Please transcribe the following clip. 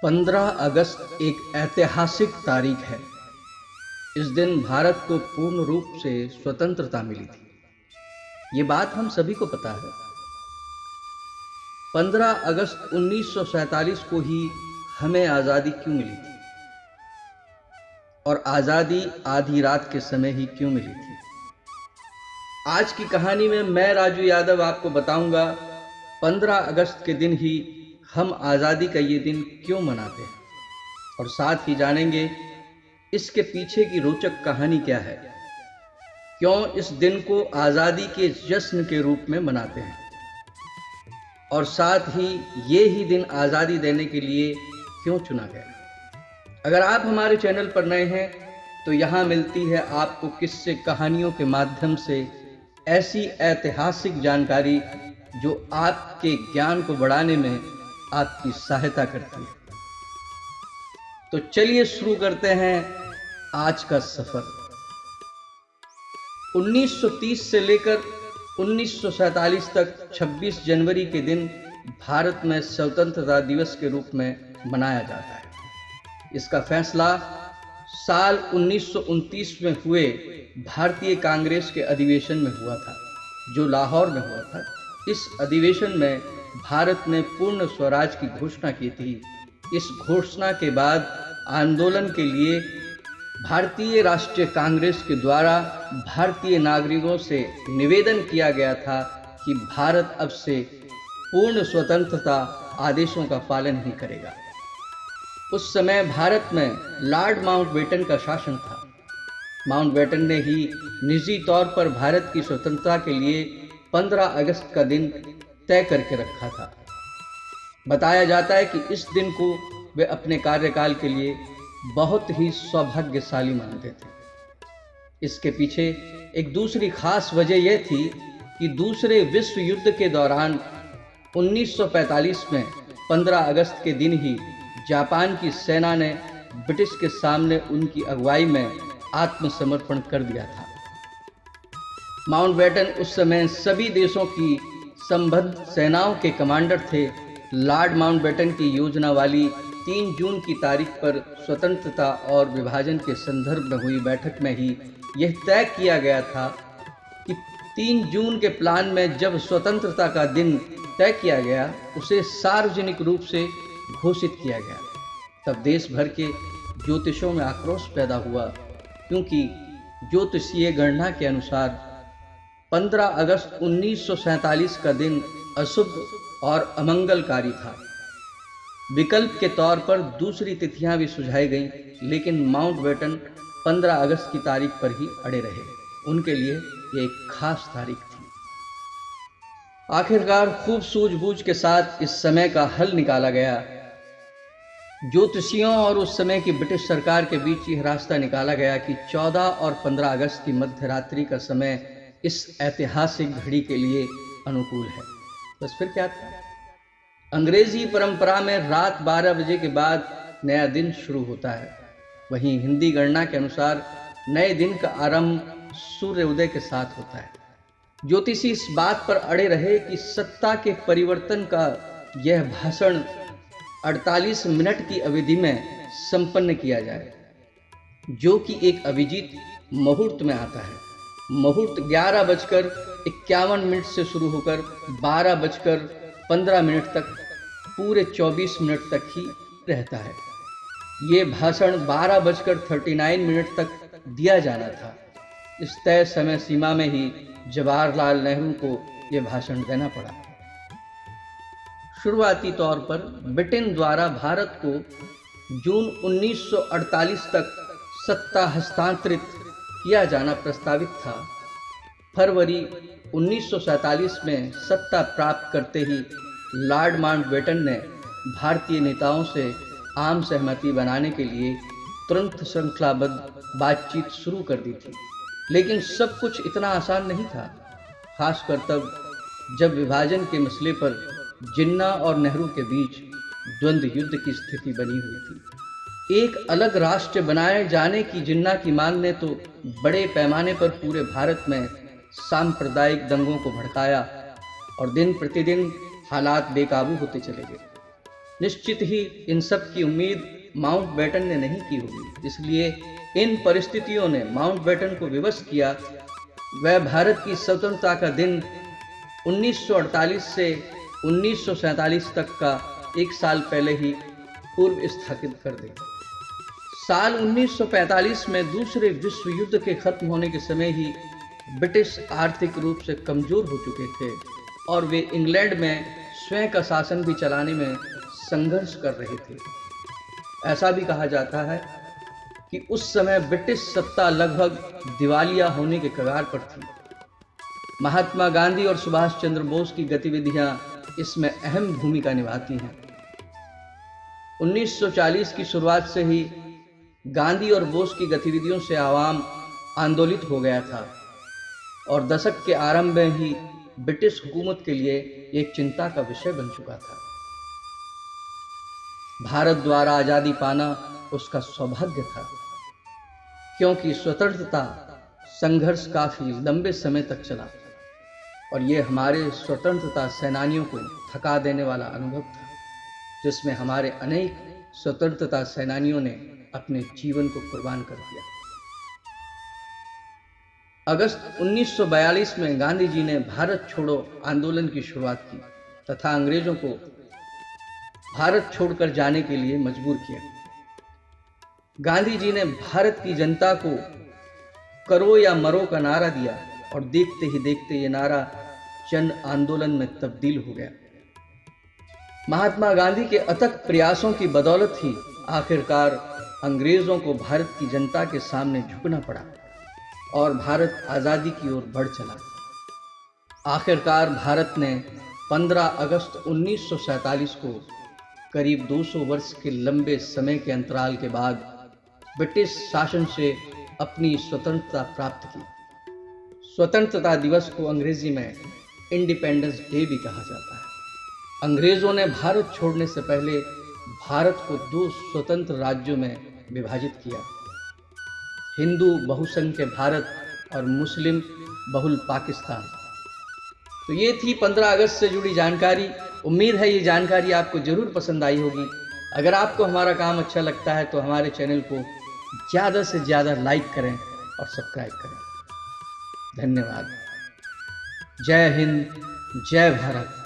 15 अगस्त एक ऐतिहासिक तारीख है। इस दिन भारत को पूर्ण रूप से स्वतंत्रता मिली थी। ये बात हम सभी को पता है। 15 अगस्त 1947 को ही हमें आज़ादी क्यों मिली थी और आज़ादी आधी रात के समय ही क्यों मिली थी। आज की कहानी में मैं राजू यादव आपको बताऊंगा 15 अगस्त के दिन ही हम आज़ादी का ये दिन क्यों मनाते हैं और साथ ही जानेंगे इसके पीछे की रोचक कहानी क्या है, क्यों इस दिन को आज़ादी के जश्न के रूप में मनाते हैं और साथ ही ये ही दिन आज़ादी देने के लिए क्यों चुना गया। अगर आप हमारे चैनल पर नए हैं तो यहाँ मिलती है आपको किस्से कहानियों के माध्यम से ऐसी ऐतिहासिक जानकारी जो आपके ज्ञान को बढ़ाने में आपकी सहायता करती है। तो चलिए शुरू करते हैं आज का सफर। 1930 से लेकर 1947 तक 26 जनवरी के दिन भारत में स्वतंत्रता दिवस के रूप में मनाया जाता है। इसका फैसला साल 1929 में हुए भारतीय कांग्रेस के अधिवेशन में हुआ था, जो लाहौर में हुआ था। इस अधिवेशन में भारत ने पूर्ण स्वराज की घोषणा की थी। इस घोषणा के बाद आंदोलन के लिए भारतीय राष्ट्रीय कांग्रेस के द्वारा भारतीय नागरिकों से निवेदन किया गया था कि भारत अब से पूर्ण स्वतंत्रता आदेशों का पालन ही करेगा। उस समय भारत में लॉर्ड माउंटबेटन का शासन था। माउंटबेटन ने ही निजी तौर पर भारत की स्वतंत्रता के लिए 15 अगस्त का दिन तय करके रखा था। बताया जाता है कि इस दिन को वे अपने कार्यकाल के लिए बहुत ही सौभाग्यशाली मानते थे। इसके पीछे एक दूसरी खास वजह यह थी कि दूसरे विश्व युद्ध के दौरान 1945 में 15 अगस्त के दिन ही जापान की सेना ने ब्रिटिश के सामने उनकी अगुवाई में आत्मसमर्पण कर दिया था। माउंटबेटन उस समय सभी देशों की संबद्ध सेनाओं के कमांडर थे। लॉर्ड माउंटबेटन की योजना वाली 3 जून की तारीख पर स्वतंत्रता और विभाजन के संदर्भ में हुई बैठक में ही यह तय किया गया था कि 3 जून के प्लान में जब स्वतंत्रता का दिन तय किया गया, उसे सार्वजनिक रूप से घोषित किया गया। तब देश भर के ज्योतिषों में आक्रोश पैदा हुआ, क्योंकि ज्योतिषीय गणना के अनुसार 15 अगस्त 1947 का दिन अशुभ और अमंगलकारी था। विकल्प के तौर पर दूसरी तिथियां भी सुझाई गईं, लेकिन माउंटबेटन 15 अगस्त की तारीख पर ही अड़े रहे। उनके लिए ये एक खास तारीख थी। आखिरकार खूब सूझबूझ के साथ इस समय का हल निकाला गया। ज्योतिषियों और उस समय की ब्रिटिश सरकार के बीच यह रास्ता निकाला गया कि 14 और 15 अगस्त की मध्य रात्रि का समय इस ऐतिहासिक घड़ी के लिए अनुकूल है। बस फिर क्या था। अंग्रेजी परंपरा में रात 12 बजे के बाद नया दिन शुरू होता है। वहीं हिंदी गणना के अनुसार नए दिन का आरंभ सूर्योदय के साथ होता है। ज्योतिषी इस बात पर अड़े रहे कि सत्ता के परिवर्तन का यह भाषण 48 मिनट की अवधि में संपन्न किया जाए, जो कि एक अभिजीत मुहूर्त में आता है। मुहूर्त 11:51 से शुरू होकर 12:15 तक पूरे 24 मिनट तक ही रहता है। ये भाषण 12:39 तक दिया जाना था। इस तय समय सीमा में ही जवाहरलाल नेहरू को यह भाषण देना पड़ा। शुरुआती तौर पर ब्रिटेन द्वारा भारत को जून 1948 तक सत्ता हस्तांतरित किया जाना प्रस्तावित था। फरवरी 1947 में सत्ता प्राप्त करते ही लॉर्ड माउंटबेटन ने भारतीय नेताओं से आम सहमति बनाने के लिए तुरंत श्रृंखलाबद्ध बातचीत शुरू कर दी थी। लेकिन सब कुछ इतना आसान नहीं था, खासकर तब जब विभाजन के मसले पर जिन्ना और नेहरू के बीच द्वंद्व युद्ध की स्थिति बनी हुई थी। एक अलग राष्ट्र बनाए जाने की जिन्ना की मांग ने तो बड़े पैमाने पर पूरे भारत में सांप्रदायिक दंगों को भड़काया और दिन प्रतिदिन हालात बेकाबू होते चले गए। निश्चित ही इन सब की उम्मीद माउंटबेटन ने नहीं की होगी, इसलिए इन परिस्थितियों ने माउंटबेटन को विवश किया। वह भारत की स्वतंत्रता का दिन 1948 से 1947 तक का एक साल पहले ही पूर्व स्थापित कर दे। साल 1945 में दूसरे विश्व युद्ध के खत्म होने के समय ही ब्रिटिश आर्थिक रूप से कमजोर हो चुके थे और वे इंग्लैंड में स्वयं का शासन भी चलाने में संघर्ष कर रहे थे। ऐसा भी कहा जाता है कि उस समय ब्रिटिश सत्ता लगभग दिवालिया होने के कगार पर थी। महात्मा गांधी और सुभाष चंद्र बोस की गतिविधियां इसमें अहम भूमिका निभाती हैं। 1940 की शुरुआत से ही गांधी और बोस की गतिविधियों से आवाम आंदोलित हो गया था और दशक के आरंभ में ही ब्रिटिश हुकूमत के लिए एक चिंता का विषय बन चुका था। भारत द्वारा आजादी पाना उसका सौभाग्य था, क्योंकि स्वतंत्रता संघर्ष काफी लंबे समय तक चला और यह हमारे स्वतंत्रता सेनानियों को थका देने वाला अनुभव था, जिसमें हमारे अनेक स्वतंत्रता सेनानियों ने अपने जीवन को कुर्बान कर दिया। अगस्त 1942 में गांधी जी ने भारत छोड़ो आंदोलन की शुरुआत की तथा अंग्रेजों को भारत छोड़कर जाने के लिए मजबूर किया। गांधी जी ने भारत की जनता को करो या मरो का नारा दिया और देखते ही देखते ये नारा जन आंदोलन में तब्दील हो गया। महात्मा गांधी के अथक प्रयासों की बदौलत ही आखिरकार अंग्रेजों को भारत की जनता के सामने झुकना पड़ा और भारत आज़ादी की ओर बढ़ चला। आखिरकार भारत ने 15 अगस्त 1947 को करीब 200 वर्ष के लंबे समय के अंतराल के बाद ब्रिटिश शासन से अपनी स्वतंत्रता प्राप्त की। स्वतंत्रता दिवस को अंग्रेजी में इंडिपेंडेंस डे भी कहा जाता है। अंग्रेजों ने भारत छोड़ने से पहले भारत को 2 स्वतंत्र राज्यों में विभाजित किया, हिंदू बहुसंख्य भारत और मुस्लिम बहुल पाकिस्तान। तो ये थी 15 अगस्त से जुड़ी जानकारी। उम्मीद है ये जानकारी आपको जरूर पसंद आई होगी। अगर आपको हमारा काम अच्छा लगता है तो हमारे चैनल को ज़्यादा से ज़्यादा लाइक करें और सब्सक्राइब करें। धन्यवाद। जय हिंद, जय भारत।